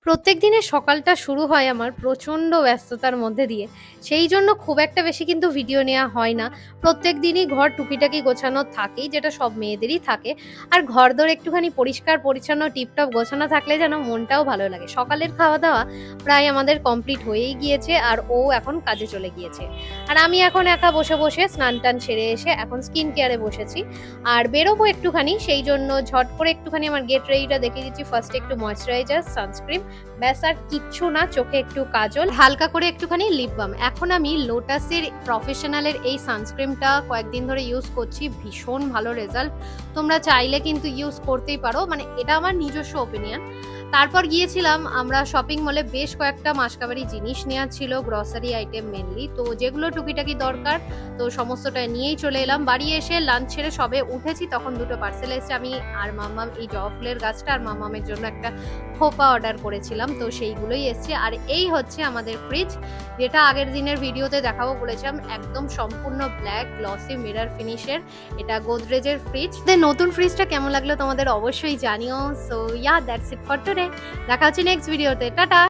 প্রত্যেক দিনের সকালটা শুরু হয় আমার প্রচণ্ড ব্যস্ততার মধ্যে দিয়ে। সেই জন্য খুব একটা বেশি কিন্তু ভিডিও নেওয়া হয় না। প্রত্যেক দিনই ঘর টুকিটাকি গোছানো থাকেই, যেটা সব মেয়েদেরই থাকে। আর ঘরদোর একটুখানি পরিষ্কার পরিচ্ছন্ন টিপটপ গোছানো থাকলে যেন মনটাও ভালো লাগে। সকালের খাওয়া-দাওয়া প্রায় আমাদের কমপ্লিট হয়েই গিয়েছে আর ও এখন কাজে চলে গিয়েছে। আর আমি এখন একা বসে স্নান-টান সেরে এসে এখন স্কিন কেয়ারে বসেছি। আর বেরোবো একটুখানি, সেই জন্য ঝট করে একটুখানি আমার গেট রেডিটা দেখিয়ে দিচ্ছি। ফার্স্টে একটু ময়েশ্চারাইজার, সানস্ক্রিন, ব্যাস আর কিচ্ছু না। চোখে একটু কাজল, হালকা করে একটুখানি লিপ বাম। এখন আমি লোটাসের প্রফেশনালের এই সানস্ক্রিনটা কয়েকদিন ধরে ইউজ করছি, ভীষণ ভালো রেজাল্ট। তোমরা চাইলে কিন্তু ইউজ করতেই পারো, মানে এটা আমার নিজস্ব ওপিনিয়ন। তারপর গিয়েছিলাম আমরা শপিং মলে, বেশ কয়েকটা মাসকাবারি জিনিস নেওয়া ছিল, গ্রসারি আইটেম মেনলি, তো যেগুলো টুকিটাকি দরকার তো সমস্তটা নিয়েই চলে এলাম। বাড়ি এসে লাঞ্চ ছেড়ে সবে উঠেছি, তখন দুটো পার্সেল এসেছে। আমি আর মাম্মাম এই জবা ফুলের গাছটা আর মাম্মামের জন্য একটা খোপা অর্ডার করেছিলাম, তো সেইগুলোই এসছে। আর এই হচ্ছে আমাদের ফ্রিজ, যেটা আগের দিনের ভিডিওতে দেখাবো বলেছিলাম, একদম সম্পূর্ণ ব্ল্যাক গ্লসি মিরর ফিনিশের। এটা গোদরেজের ফ্রিজ। নতুন ফ্রিজটা কেমন লাগলো তোমাদের অবশ্যই জানিও। So yeah, that's it for today. দেখা হচ্ছে নেক্সট ভিডিওতে। টাটা।